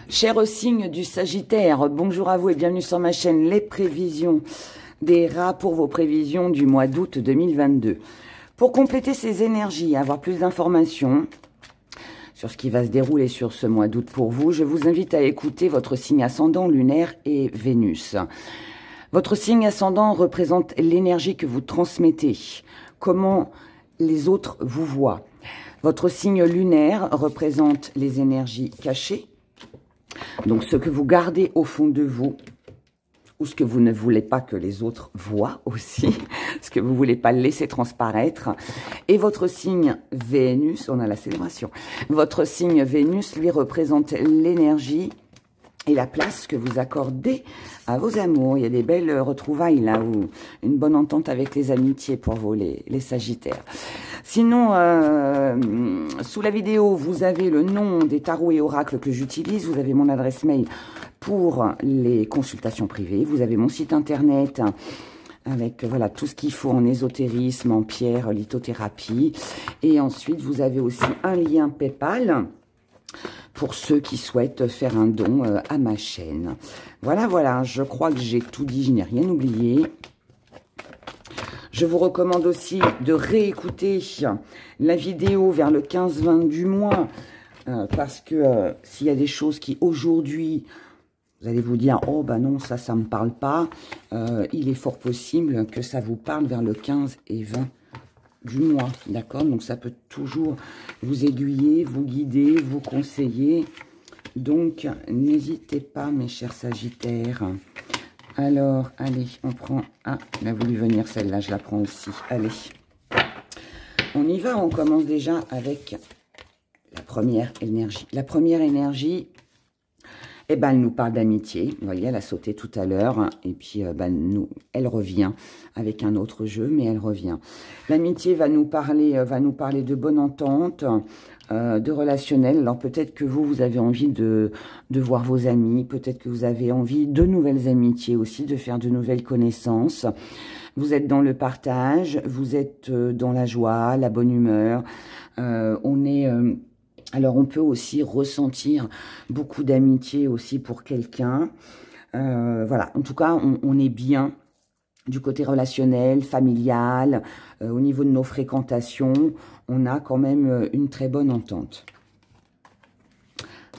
Cher signe du Sagittaire, bonjour à vous et bienvenue sur ma chaîne Les Prévisions des rats pour vos prévisions du mois d'août 2022. Pour compléter ces énergies et avoir plus d'informations sur ce qui va se dérouler sur ce mois d'août pour vous, je vous invite à écouter votre signe ascendant lunaire et Vénus. Votre signe ascendant représente l'énergie que vous transmettez, comment les autres vous voient. Votre signe lunaire représente les énergies cachées, donc ce que vous gardez au fond de vous, ou ce que vous ne voulez pas que les autres voient aussi, ce que vous ne voulez pas laisser transparaître. Et votre signe Vénus, on a la célébration, votre signe Vénus, lui, représente l'énergie et la place que vous accordez à vos amours. Il y a des belles retrouvailles là, ou une bonne entente avec les amitiés pour vous, les Sagittaires. Sinon, sous la vidéo, vous avez le nom des tarots et oracles que j'utilise. Vous avez mon adresse mail pour les consultations privées. Vous avez mon site internet avec voilà tout ce qu'il faut en ésotérisme, en pierre, lithothérapie. Et ensuite, vous avez aussi un lien PayPal pour ceux qui souhaitent faire un don à ma chaîne. Voilà, je crois que j'ai tout dit, je n'ai rien oublié. Je vous recommande aussi de réécouter la vidéo vers le 15-20 du mois, parce que s'il y a des choses qui aujourd'hui, vous allez vous dire, oh ben non, ça ne me parle pas, il est fort possible que ça vous parle vers le 15 et 20 du mois, d'accord? Donc ça peut toujours vous aiguiller, vous guider, vous conseiller. Donc n'hésitez pas, mes chers Sagittaires. Alors, allez, on prend... Ah, elle a voulu venir celle-là, je la prends aussi. Allez, on y va, on commence déjà avec la première énergie. La première énergie, eh ben, elle nous parle d'amitié. Vous voyez, elle a sauté tout à l'heure. Hein, et puis, elle revient avec un autre jeu, mais elle revient. L'amitié va nous parler de bonne entente, de relationnel. Alors, peut-être que vous avez envie de voir vos amis. Peut-être que vous avez envie de nouvelles amitiés aussi, de faire de nouvelles connaissances. Vous êtes dans le partage, vous êtes dans la joie, la bonne humeur. Alors, on peut aussi ressentir beaucoup d'amitié aussi pour quelqu'un. Voilà, en tout cas, on est bien du côté relationnel, familial, au niveau de nos fréquentations. On a quand même une très bonne entente.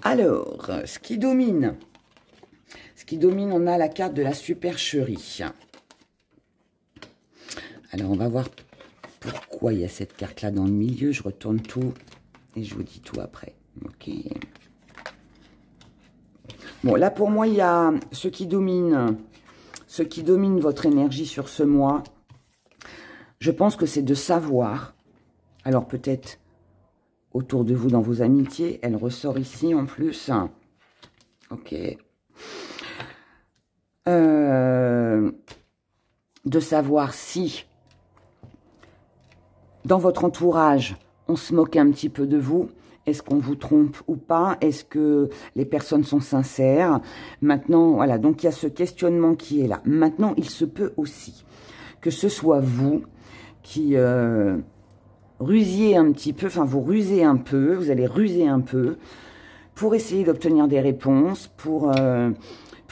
Alors, ce qui domine, on a la carte de la supercherie. Alors, on va voir pourquoi il y a cette carte-là dans le milieu. Je retourne tout. Et je vous dis tout après. Ok. Bon, là, pour moi, il y a ce qui domine votre énergie sur ce mois. Je pense que c'est de savoir. Alors, peut-être autour de vous, dans vos amitiés. Elle ressort ici, en plus. Ok. De savoir si, dans votre entourage, on se moque un petit peu de vous. Est-ce qu'on vous trompe ou pas? Est-ce que les personnes sont sincères? Maintenant, voilà, donc il y a ce questionnement qui est là. Maintenant, il se peut aussi que ce soit vous qui rusiez un petit peu, enfin vous rusez un peu, vous allez ruser un peu pour essayer d'obtenir des réponses, pour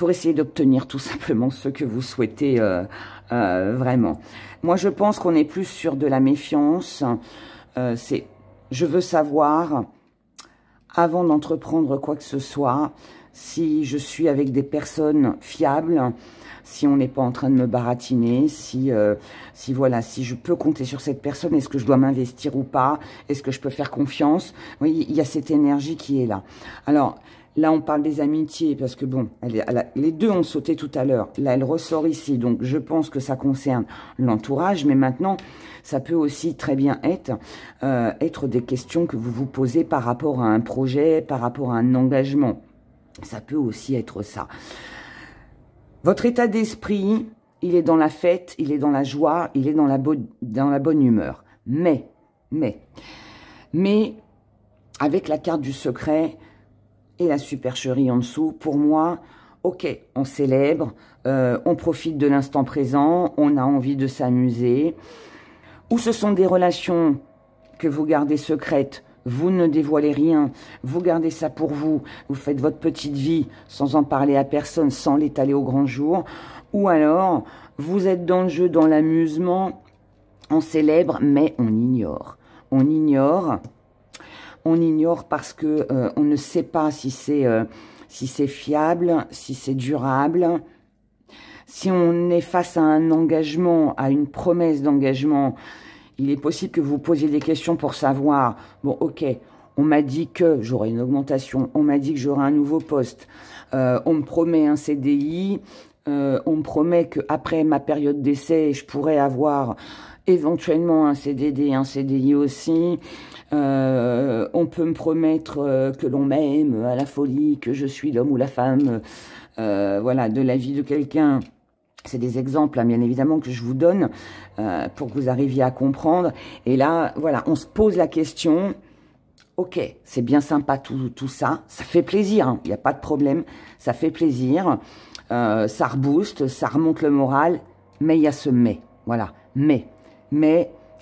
essayer d'obtenir tout simplement ce que vous souhaitez vraiment. Moi, je pense qu'on est plus sur de la méfiance. Je veux savoir, avant d'entreprendre quoi que ce soit, si je suis avec des personnes fiables, si on n'est pas en train de me baratiner, si je peux compter sur cette personne, est-ce que je dois m'investir ou pas, est-ce que je peux faire confiance? Vous voyez, il y a cette énergie qui est là. Alors, là, on parle des amitiés, parce que bon, les deux ont sauté tout à l'heure. Là, elle ressort ici, donc je pense que ça concerne l'entourage, mais maintenant, ça peut aussi très bien être des questions que vous vous posez par rapport à un projet, par rapport à un engagement. Ça peut aussi être ça. Votre état d'esprit, il est dans la fête, il est dans la joie, il est dans la bonne humeur. Mais, avec la carte du secret et la supercherie en dessous, pour moi, ok, on célèbre, on profite de l'instant présent, on a envie de s'amuser. Ou ce sont des relations que vous gardez secrètes vous ne dévoilez rien, vous gardez ça pour vous, vous faites votre petite vie sans en parler à personne, sans l'étaler au grand jour, ou alors vous êtes dans le jeu, dans l'amusement, on célèbre, mais on ignore. On ignore parce que on ne sait pas si c'est fiable, si c'est durable. Si on est face à un engagement, à une promesse d'engagement, il est possible que vous posiez des questions pour savoir, bon ok, on m'a dit que j'aurai une augmentation, on m'a dit que j'aurai un nouveau poste, on me promet un CDI, on me promet qu'après ma période d'essai, je pourrais avoir éventuellement un CDD, un CDI aussi. On peut me promettre que l'on m'aime à la folie, que je suis l'homme ou la femme, voilà, de la vie de quelqu'un. C'est des exemples, hein, bien évidemment, que je vous donne pour que vous arriviez à comprendre. Et là, voilà, on se pose la question. Ok, c'est bien sympa tout ça. Ça fait plaisir, hein, il n'y a pas de problème. Ça fait plaisir. Ça rebooste, ça remonte le moral. Mais il y a ce mais. Voilà, mais.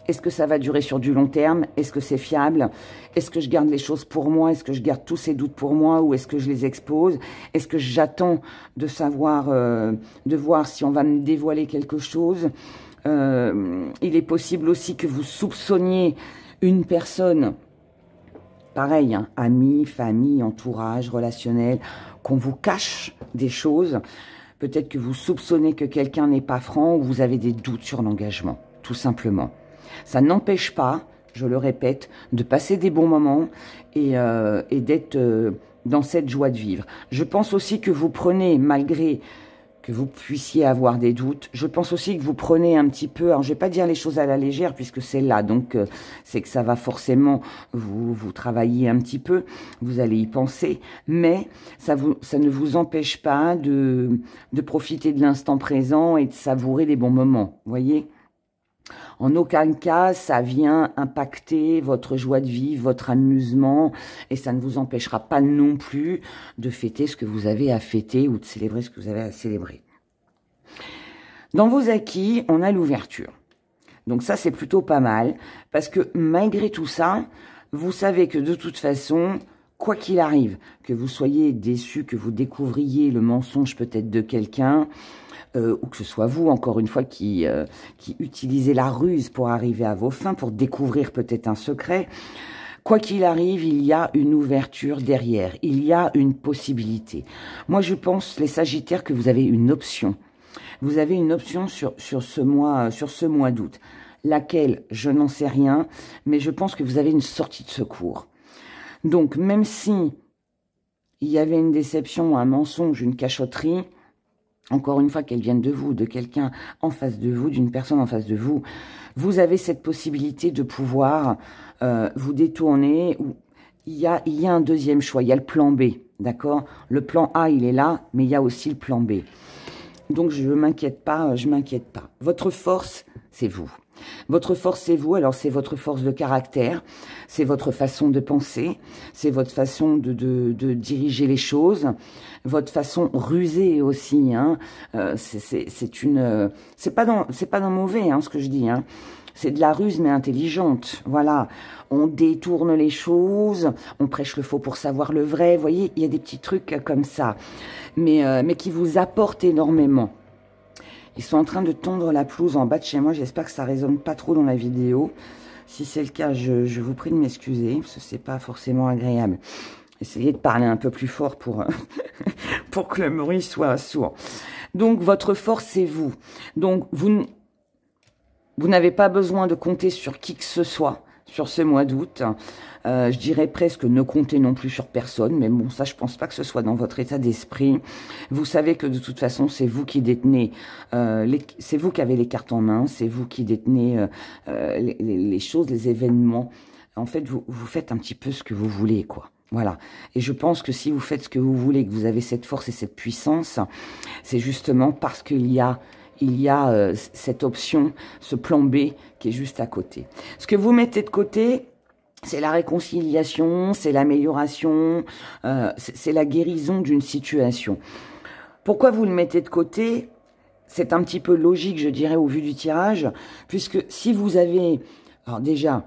Est-ce que ça va durer sur du long terme? Est-ce que c'est fiable? Est-ce que je garde les choses pour moi? Est-ce que je garde tous ces doutes pour moi? Ou est-ce que je les expose? Est-ce que j'attends de savoir, de voir si on va me dévoiler quelque chose? Il est possible aussi que vous soupçonniez une personne, pareil, hein, amis, famille, entourage, relationnel, qu'on vous cache des choses. Peut-être que vous soupçonnez que quelqu'un n'est pas franc ou vous avez des doutes sur l'engagement, tout simplement. Ça n'empêche pas, je le répète, de passer des bons moments et d'être dans cette joie de vivre. Je pense aussi que vous prenez, malgré que vous puissiez avoir des doutes, je pense aussi que vous prenez un petit peu, alors je vais pas dire les choses à la légère puisque c'est là, donc c'est que ça va forcément vous travailler un petit peu, vous allez y penser, mais ça ne vous empêche pas de profiter de l'instant présent et de savourer les bons moments, vous voyez ? En aucun cas, ça vient impacter votre joie de vivre, votre amusement, et ça ne vous empêchera pas non plus de fêter ce que vous avez à fêter ou de célébrer ce que vous avez à célébrer. Dans vos acquis, on a l'ouverture. Donc ça, c'est plutôt pas mal, parce que malgré tout ça, vous savez que de toute façon, quoi qu'il arrive, que vous soyez déçu, que vous découvriez le mensonge peut-être de quelqu'un, ou que ce soit vous, encore une fois, qui utilisez la ruse pour arriver à vos fins, pour découvrir peut-être un secret. Quoi qu'il arrive, il y a une ouverture derrière, il y a une possibilité. Moi, je pense, les Sagittaires, que vous avez une option. Vous avez une option sur ce mois d'août. Laquelle, je n'en sais rien, mais je pense que vous avez une sortie de secours. Donc, même si il y avait une déception, un mensonge, une cachotterie, encore une fois, qu'elle vienne de vous, de quelqu'un en face de vous, d'une personne en face de vous, vous avez cette possibilité de pouvoir vous détourner. Il y a un deuxième choix, il y a le plan B, d'accord? Le plan A, il est là, mais il y a aussi le plan B. Donc, je ne m'inquiète pas, Votre force, c'est vous. Votre force, c'est vous. Alors, c'est votre force de caractère, c'est votre façon de penser, c'est votre façon de diriger les choses, votre façon rusée aussi. Hein. C'est pas dans mauvais, hein, ce que je dis. Hein. C'est de la ruse, mais intelligente. Voilà. On détourne les choses, on prêche le faux pour savoir le vrai. Vous voyez, il y a des petits trucs comme ça, mais qui vous apportent énormément. Ils sont en train de tondre la pelouse en bas de chez moi. J'espère que ça résonne pas trop dans la vidéo. Si c'est le cas, je vous prie de m'excuser, parce que c'est pas forcément agréable. Essayez de parler un peu plus fort pour, pour que le bruit soit sourd. Donc, votre force, c'est vous. Donc, vous n'avez pas besoin de compter sur qui que ce soit sur ce mois d'août. Je dirais presque ne comptez non plus sur personne, mais bon, ça, je pense pas que ce soit dans votre état d'esprit. Vous savez que de toute façon, c'est vous qui détenez, c'est vous qui avez les cartes en main, c'est vous qui détenez les choses, les événements. En fait, vous faites un petit peu ce que vous voulez, quoi. Voilà. Et je pense que si vous faites ce que vous voulez, que vous avez cette force et cette puissance, c'est justement parce qu'il y a cette option, ce plan B qui est juste à côté. Ce que vous mettez de côté, c'est la réconciliation, c'est l'amélioration, c'est la guérison d'une situation. Pourquoi vous le mettez de côté? C'est un petit peu logique, je dirais, au vu du tirage, puisque si vous avez... Alors déjà,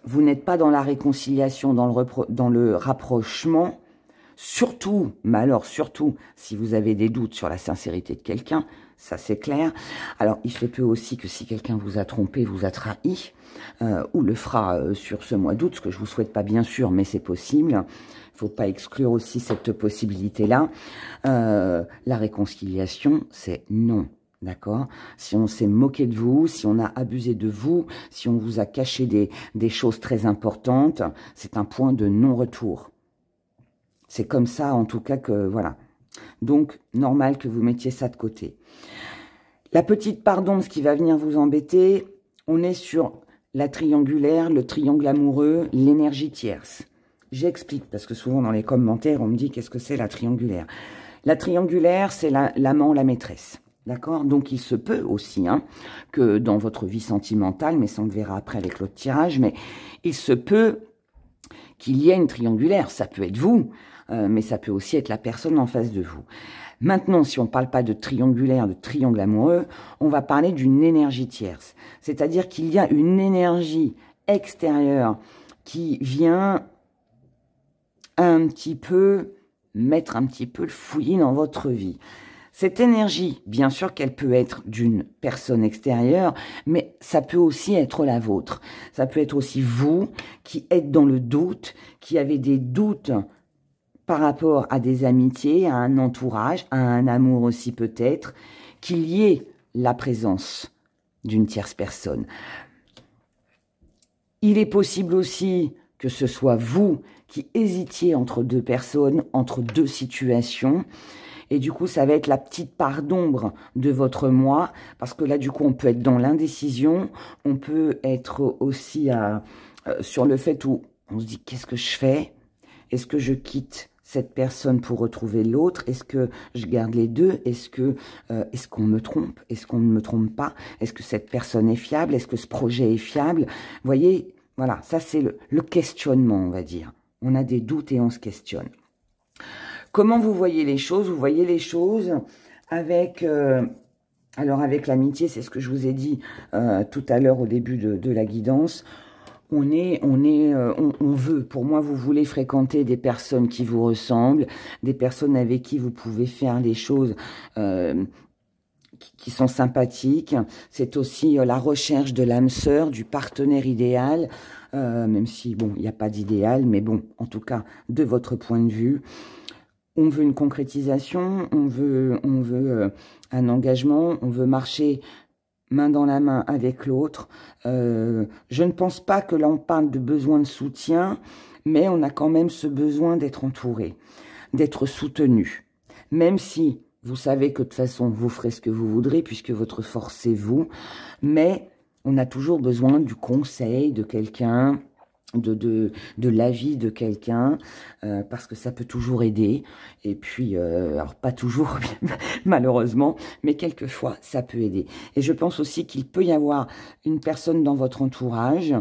vous n'êtes pas dans la réconciliation, dans le rapprochement, surtout, mais alors surtout, si vous avez des doutes sur la sincérité de quelqu'un, ça c'est clair. Alors, il se peut aussi que si quelqu'un vous a trompé, vous a trahi, ou le fera sur ce mois d'août, ce que je vous souhaite pas bien sûr, mais c'est possible. Il faut pas exclure aussi cette possibilité-là. La réconciliation, c'est non. D'accord? Si on s'est moqué de vous, si on a abusé de vous, si on vous a caché des choses très importantes, c'est un point de non-retour. C'est comme ça, en tout cas, que voilà. Donc, normal que vous mettiez ça de côté. La petite part d'ombre, ce qui va venir vous embêter, on est sur la triangulaire, le triangle amoureux, l'énergie tierce. J'explique, parce que souvent dans les commentaires, on me dit qu'est-ce que c'est la triangulaire. La triangulaire, c'est l'amant, la maîtresse. D'accord? Donc, il se peut aussi que dans votre vie sentimentale, mais ça on le verra après avec l'autre tirage, mais il se peut qu'il y ait une triangulaire. Ça peut être vous, mais ça peut aussi être la personne en face de vous. Maintenant, si on ne parle pas de triangulaire, de triangle amoureux, on va parler d'une énergie tierce. C'est-à-dire qu'il y a une énergie extérieure qui vient un petit peu mettre un petit peu le fouillis dans votre vie. Cette énergie, bien sûr qu'elle peut être d'une personne extérieure, mais ça peut aussi être la vôtre. Ça peut être aussi vous qui êtes dans le doute, qui avez des doutes par rapport à des amitiés, à un entourage, à un amour aussi peut-être, qu'il y ait la présence d'une tierce personne. Il est possible aussi que ce soit vous qui hésitiez entre deux personnes, entre deux situations. Et du coup, ça va être la petite part d'ombre de votre moi. Parce que là, du coup, on peut être dans l'indécision. On peut être aussi sur le fait où on se dit, qu'est-ce que je fais? Est-ce que je quitte cette personne pour retrouver l'autre? Est-ce que je garde les deux? Est-ce qu'on me trompe? Est-ce qu'on ne me trompe pas? Est-ce que cette personne est fiable? Est-ce que ce projet est fiable? Vous voyez, voilà, ça c'est le questionnement, on va dire. On a des doutes et on se questionne. Comment vous voyez les choses? Vous voyez les choses avec... alors avec l'amitié, c'est ce que je vous ai dit tout à l'heure au début de la guidance. On veut, pour moi, vous voulez fréquenter des personnes qui vous ressemblent, des personnes avec qui vous pouvez faire des choses qui sont sympathiques. C'est aussi la recherche de l'âme sœur, du partenaire idéal, même si, bon, il n'y a pas d'idéal, mais bon, en tout cas, de votre point de vue. On veut une concrétisation, on veut un engagement, on veut marcher main dans la main avec l'autre. Je ne pense pas que là on parle de besoin de soutien, mais on a quand même ce besoin d'être entouré, d'être soutenu. Même si vous savez que de toute façon vous ferez ce que vous voudrez, puisque votre force c'est vous, mais on a toujours besoin du conseil de quelqu'un, de l'avis de quelqu'un, parce que ça peut toujours aider. Et puis, alors pas toujours, malheureusement, mais quelquefois, ça peut aider. Et je pense aussi qu'il peut y avoir une personne dans votre entourage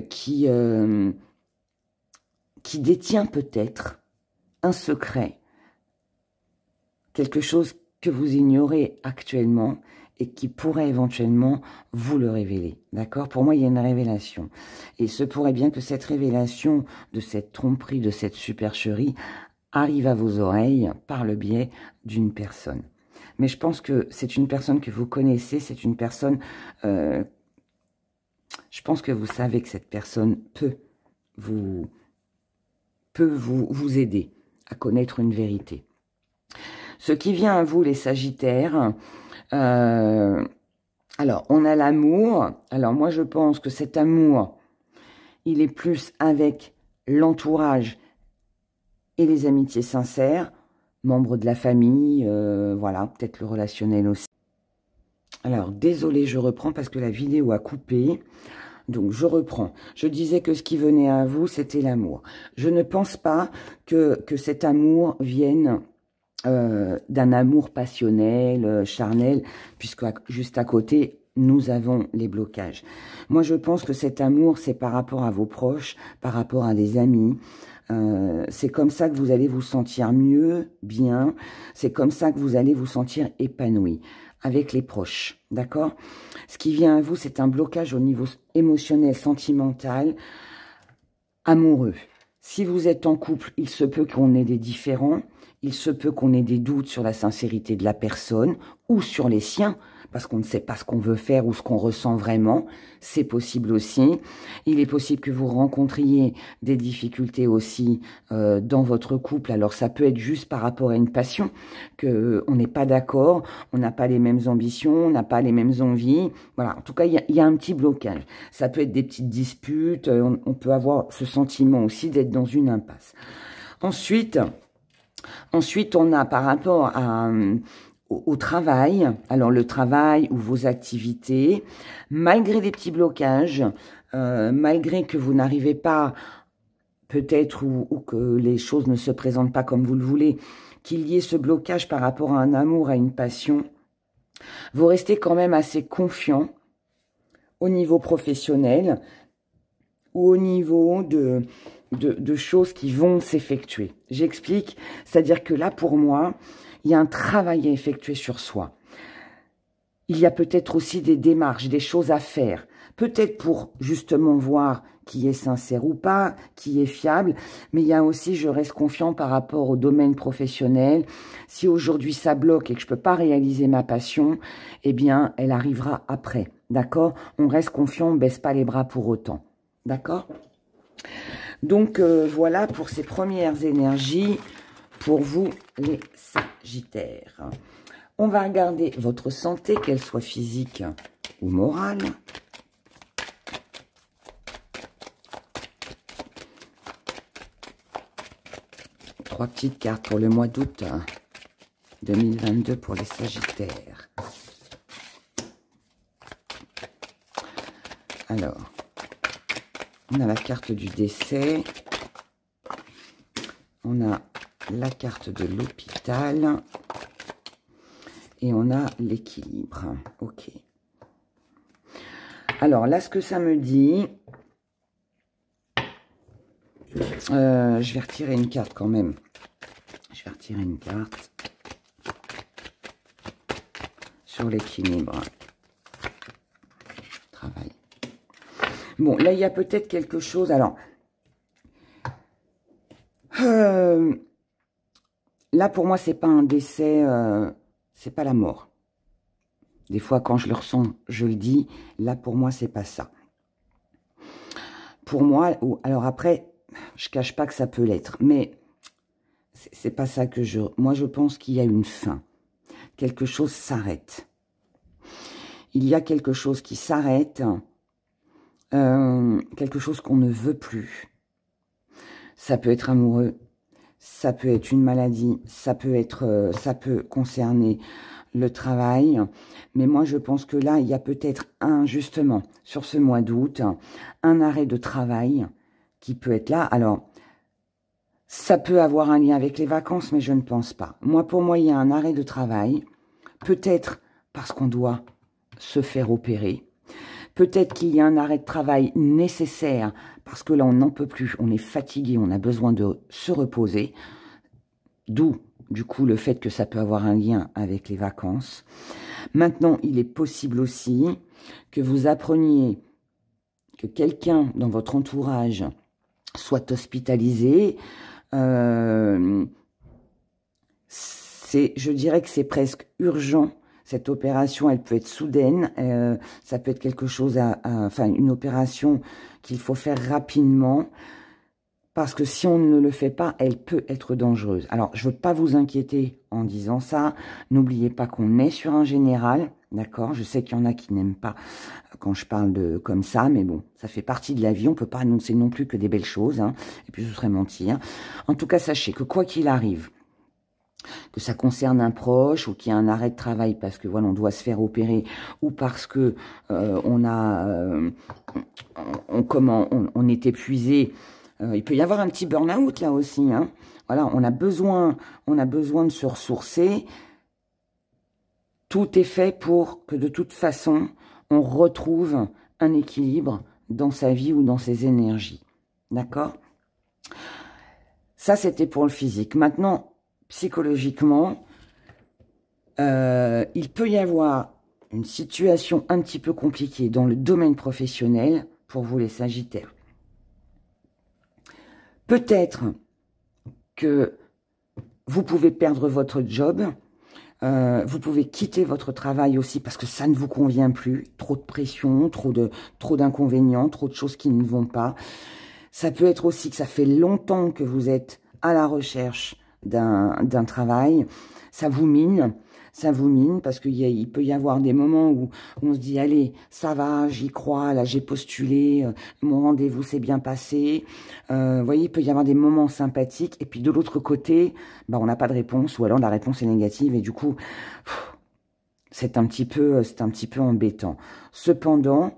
qui détient peut-être un secret, quelque chose que vous ignorez actuellement, et qui pourrait éventuellement vous le révéler. D'accord? Pour moi, il y a une révélation. Et il se pourrait bien que cette révélation de cette tromperie, de cette supercherie, arrive à vos oreilles par le biais d'une personne. Mais je pense que c'est une personne que vous connaissez, c'est une personne... je pense que vous savez que cette personne peut vous aider à connaître une vérité. Ce qui vient à vous, les Sagittaires... alors, on a l'amour. Alors, moi, je pense que cet amour, il est plus avec l'entourage et les amitiés sincères, membres de la famille, voilà, peut-être le relationnel aussi. Alors, désolé, je reprends parce que la vidéo a coupé. Donc, je reprends. Je disais que ce qui venait à vous, c'était l'amour. Je ne pense pas que cet amour vienne... d'un amour passionnel, charnel, puisque juste à côté, nous avons les blocages. Moi, je pense que cet amour, c'est par rapport à vos proches, par rapport à des amis. C'est comme ça que vous allez vous sentir mieux, bien. C'est comme ça que vous allez vous sentir épanoui. avec les proches, d'accord? Ce qui vient à vous, c'est un blocage au niveau émotionnel, sentimental, amoureux. Si vous êtes en couple, il se peut qu'on ait des différends, il se peut qu'on ait des doutes sur la sincérité de la personne ou sur les siens, parce qu'on ne sait pas ce qu'on veut faire ou ce qu'on ressent vraiment. C'est possible aussi. Il est possible que vous rencontriez des difficultés aussi dans votre couple. Alors ça peut être juste par rapport à une passion, qu'on n'est pas d'accord, on n'a pas les mêmes ambitions, on n'a pas les mêmes envies. Voilà, en tout cas, il y a un petit blocage. Ça peut être des petites disputes, on peut avoir ce sentiment aussi d'être dans une impasse. Ensuite, on a par rapport au travail, alors le travail ou vos activités, malgré des petits blocages, malgré que vous n'arrivez pas, peut-être, ou que les choses ne se présentent pas comme vous le voulez, qu'il y ait ce blocage par rapport à un amour, à une passion, vous restez quand même assez confiant au niveau professionnel ou au niveau de choses qui vont s'effectuer. J'explique, c'est-à-dire que là, pour moi, il y a un travail à effectuer sur soi. Il y a peut-être aussi des démarches, des choses à faire. Peut-être pour justement voir qui est sincère ou pas, qui est fiable. Mais il y a aussi, je reste confiant par rapport au domaine professionnel. Si aujourd'hui ça bloque et que je ne peux pas réaliser ma passion, eh bien, elle arrivera après. D'accord? On reste confiant, on ne baisse pas les bras pour autant. D'accord? Donc, voilà pour ces premières énergies. Pour vous, les Sagittaires. On va regarder votre santé, qu'elle soit physique ou morale. Trois petites cartes pour le mois d'août 2022 pour les Sagittaires. Alors, on a la carte du décès. On a la carte de l'hôpital et on a l'équilibre. Ok. Alors là, ce que ça me dit, je vais retirer une carte quand même. Je vais retirer une carte sur l'équilibre. Travail. Bon, là, il y a peut-être quelque chose. Alors, là, pour moi, c'est pas un décès, c'est pas la mort. Des fois, quand je le ressens, je le dis. Là, pour moi, c'est pas ça. Pour moi, alors après, je cache pas que ça peut l'être, mais c'est pas ça que je... Moi, je pense qu'il y a une fin. Quelque chose s'arrête. Il y a quelque chose qui s'arrête, quelque chose qu'on ne veut plus. Ça peut être amoureux. Ça peut être une maladie, ça peut concerner le travail. Mais moi, je pense que là, il y a peut-être justement, sur ce mois d'août, un arrêt de travail qui peut être là. Alors, ça peut avoir un lien avec les vacances, mais je ne pense pas. Moi, pour moi, il y a un arrêt de travail. Peut-être parce qu'on doit se faire opérer. Peut-être qu'il y a un arrêt de travail nécessaire parce que là, on n'en peut plus, on est fatigué, on a besoin de se reposer. D'où, du coup, le fait que ça peut avoir un lien avec les vacances. Maintenant, il est possible aussi que vous appreniez que quelqu'un dans votre entourage soit hospitalisé. Je dirais que c'est presque urgent. Cette opération, elle peut être soudaine, ça peut être quelque chose enfin, une opération qu'il faut faire rapidement, parce que si on ne le fait pas, elle peut être dangereuse. Alors, je ne veux pas vous inquiéter en disant ça. N'oubliez pas qu'on est sur un général, d'accord? Je sais qu'il y en a qui n'aiment pas quand je parle comme ça, mais bon, ça fait partie de la vie. On ne peut pas annoncer non plus que des belles choses, hein, et puis ce serait mentir. En tout cas, sachez que quoi qu'il arrive, que ça concerne un proche ou qu'il y a un arrêt de travail parce que voilà, on doit se faire opérer ou parce que on est épuisé, il peut y avoir un petit burn-out là aussi, hein. Voilà, on a besoin de se ressourcer. Tout est fait pour que de toute façon on retrouve un équilibre dans sa vie ou dans ses énergies, d'accord? Ça, c'était pour le physique. Maintenant, psychologiquement, Il peut y avoir une situation un petit peu compliquée dans le domaine professionnel pour vous les Sagittaires. Peut-être que vous pouvez perdre votre job, vous pouvez quitter votre travail aussi parce que ça ne vous convient plus, trop de pression, trop d'inconvénients, trop de choses qui ne vont pas. Ça peut être aussi que ça fait longtemps que vous êtes à la recherche d'un travail, ça vous mine parce qu'il peut y avoir des moments où on se dit, allez, ça va, j'y crois, là j'ai postulé, mon rendez-vous s'est bien passé. Vous voyez, il peut y avoir des moments sympathiques, et puis de l'autre côté, bah, on n'a pas de réponse, ou alors la réponse est négative, et du coup, c'est un petit peu embêtant. Cependant,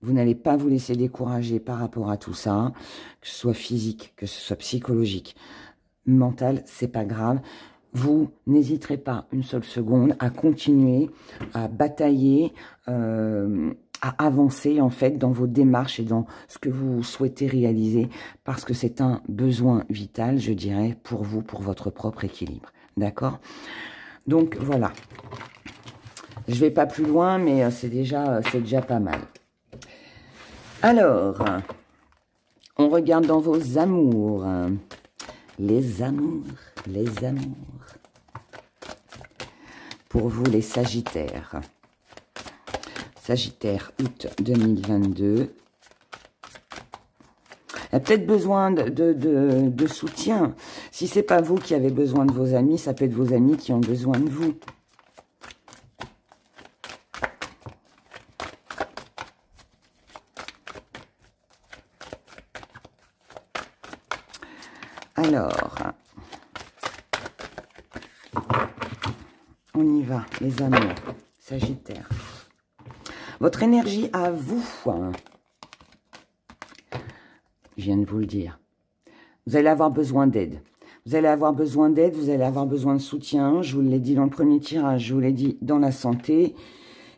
vous n'allez pas vous laisser décourager par rapport à tout ça, que ce soit physique, que ce soit psychologique, mental, c'est pas grave. Vous n'hésiterez pas une seule seconde à continuer, à batailler, à avancer en fait dans vos démarches et dans ce que vous souhaitez réaliser, parce que c'est un besoin vital, je dirais, pour vous, pour votre propre équilibre. D'accord? Donc voilà. Je vais pas plus loin, mais c'est déjà pas mal. Alors, on regarde dans vos amours. Les amours. Pour vous, les Sagittaires. Sagittaire, août 2022. Il y a peut-être besoin de soutien. Si c'est pas vous qui avez besoin de vos amis, ça peut être vos amis qui ont besoin de vous. Alors, on y va, les amours, Sagittaire. Votre énergie à vous, je viens de vous le dire, vous allez avoir besoin d'aide. Vous allez avoir besoin d'aide, vous allez avoir besoin de soutien. Je vous l'ai dit dans le premier tirage, je vous l'ai dit dans la santé.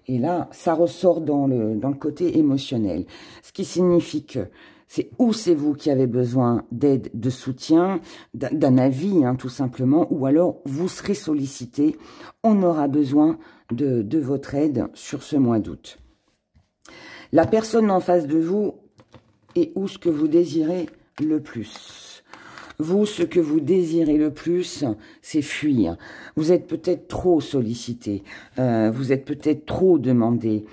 Et là, ça ressort dans le côté émotionnel. Ce qui signifie que c'est vous qui avez besoin d'aide, de soutien, d'un avis, tout simplement, ou alors vous serez sollicité. On aura besoin de votre aide sur ce mois d'août. La personne en face de vous est où ce que vous désirez le plus. Vous, ce que vous désirez le plus, c'est fuir. Vous êtes peut-être trop sollicité, vous êtes peut-être trop demandé.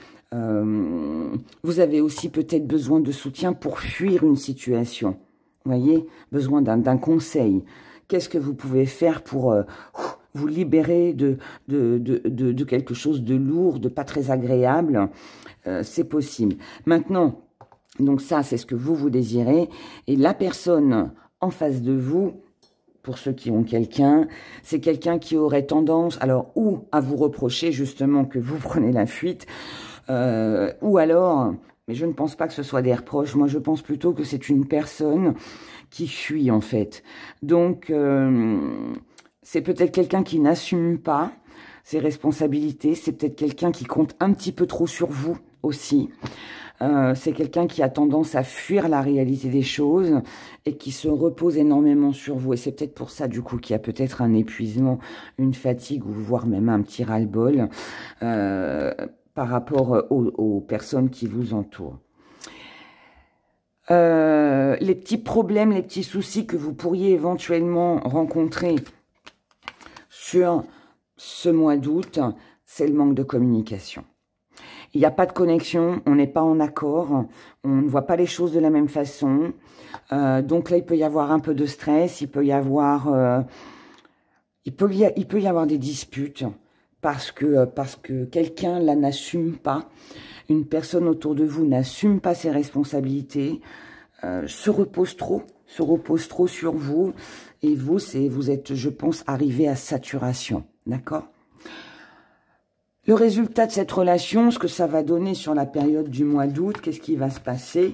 Vous avez aussi peut-être besoin de soutien pour fuir une situation. Vous voyez, besoin d'un conseil. Qu'est-ce que vous pouvez faire pour vous libérer de quelque chose de lourd, de pas très agréable? C'est possible. Maintenant, donc ça, c'est ce que vous désirez. Et la personne en face de vous, pour ceux qui ont quelqu'un, c'est quelqu'un qui aurait tendance, alors, ou à vous reprocher justement que vous prenez la fuite, ou alors, mais je ne pense pas que ce soit des reproches, moi je pense plutôt que c'est une personne qui fuit en fait. Donc, c'est peut-être quelqu'un qui n'assume pas ses responsabilités, c'est peut-être quelqu'un qui compte un petit peu trop sur vous aussi. C'est quelqu'un qui a tendance à fuir la réalité des choses et qui se repose énormément sur vous. Et c'est peut-être pour ça, du coup, qu'il y a peut-être un épuisement, une fatigue ou voire même un petit ras-le-bol par rapport aux personnes qui vous entourent. Les petits problèmes, les petits soucis que vous pourriez éventuellement rencontrer sur ce mois d'août, c'est le manque de communication. Il n'y a pas de connexion, on n'est pas en accord, on ne voit pas les choses de la même façon. Donc là, il peut y avoir un peu de stress, il peut y avoir des disputes parce que quelqu'un là n'assume pas, une personne autour de vous n'assume pas ses responsabilités, se repose trop sur vous, et vous êtes, je pense, arrivé à saturation, d'accord ? Le résultat de cette relation, ce que ça va donner sur la période du mois d'août, qu'est-ce qui va se passer?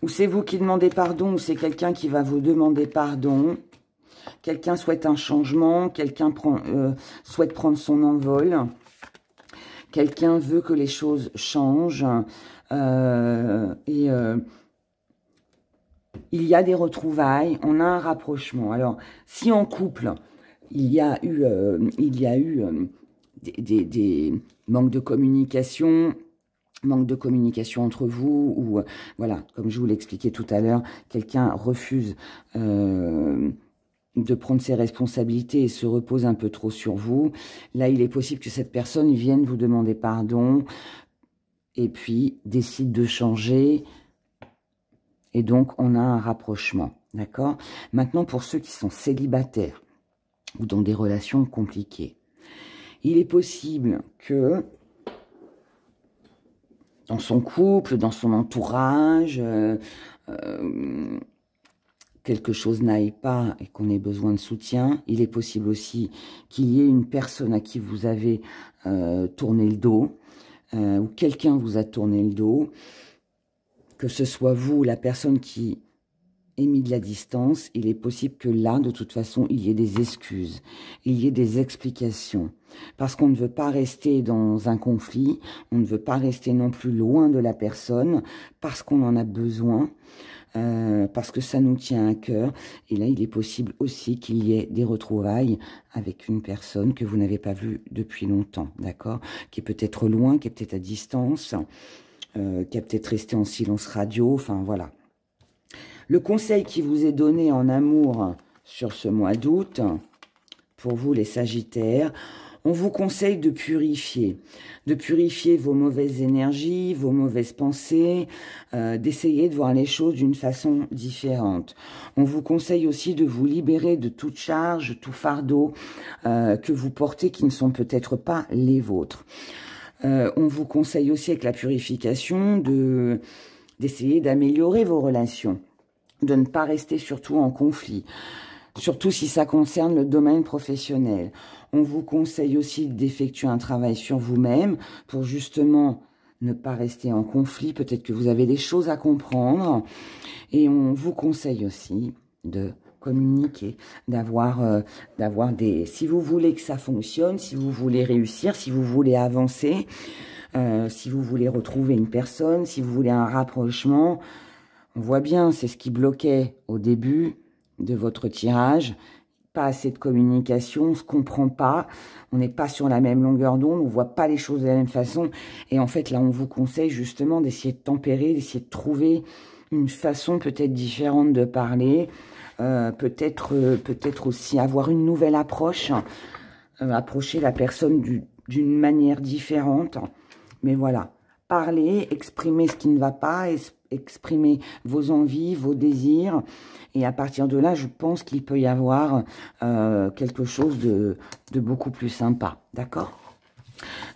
Ou c'est vous qui demandez pardon, ou c'est quelqu'un qui va vous demander pardon. Quelqu'un souhaite un changement, quelqu'un souhaite prendre son envol. Quelqu'un veut que les choses changent. il y a des retrouvailles, on a un rapprochement. Alors, si en couple, il y a eu des manques de communication entre vous, ou voilà, comme je vous l'expliquais tout à l'heure, quelqu'un refuse de prendre ses responsabilités et se repose un peu trop sur vous. Là, il est possible que cette personne vienne vous demander pardon et puis décide de changer. Et donc, on a un rapprochement, d'accord? Maintenant, pour ceux qui sont célibataires ou dans des relations compliquées, il est possible que dans son couple, dans son entourage, quelque chose n'aille pas et qu'on ait besoin de soutien. Il est possible aussi qu'il y ait une personne à qui vous avez tourné le dos, ou quelqu'un vous a tourné le dos, que ce soit vous ou la personne qui ait mis de la distance. Il est possible que là, de toute façon, il y ait des excuses, il y ait des explications. Parce qu'on ne veut pas rester dans un conflit, on ne veut pas rester non plus loin de la personne, parce qu'on en a besoin, parce que ça nous tient à cœur. Et là, il est possible aussi qu'il y ait des retrouvailles avec une personne que vous n'avez pas vue depuis longtemps, d'accord? Qui est peut-être loin, qui est peut-être à distance, qui a peut-être resté en silence radio, enfin voilà. Le conseil qui vous est donné en amour sur ce mois d'août, pour vous les Sagittaires, on vous conseille de purifier vos mauvaises énergies, vos mauvaises pensées, d'essayer de voir les choses d'une façon différente. On vous conseille aussi de vous libérer de toute charge, tout fardeau que vous portez qui ne sont peut-être pas les vôtres. On vous conseille aussi avec la purification d'essayer d'améliorer vos relations, de ne pas rester surtout en conflit, surtout si ça concerne le domaine professionnel. On vous conseille aussi d'effectuer un travail sur vous-même pour justement ne pas rester en conflit. Peut-être que vous avez des choses à comprendre. Et on vous conseille aussi de communiquer, d'avoir des... Si vous voulez que ça fonctionne, si vous voulez réussir, si vous voulez avancer, si vous voulez retrouver une personne, si vous voulez un rapprochement, on voit bien, c'est ce qui bloquait au début de votre tirage. Pas assez de communication, on ne se comprend pas, on n'est pas sur la même longueur d'onde, on ne voit pas les choses de la même façon. Et en fait, là, on vous conseille justement d'essayer de tempérer, d'essayer de trouver une façon peut-être différente de parler, peut-être aussi avoir une nouvelle approche, approcher la personne d'une manière différente. Mais voilà, parler, exprimer ce qui ne va pas, exprimer vos envies, vos désirs. Et à partir de là, je pense qu'il peut y avoir quelque chose de beaucoup plus sympa. D'accord ?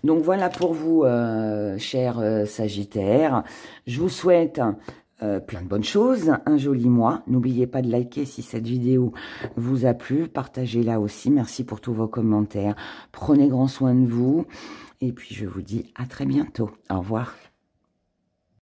Donc voilà pour vous, chers Sagittaires. Je vous souhaite plein de bonnes choses, un joli mois. N'oubliez pas de liker si cette vidéo vous a plu. Partagez-la aussi. Merci pour tous vos commentaires. Prenez grand soin de vous. Et puis je vous dis à très bientôt. Au revoir.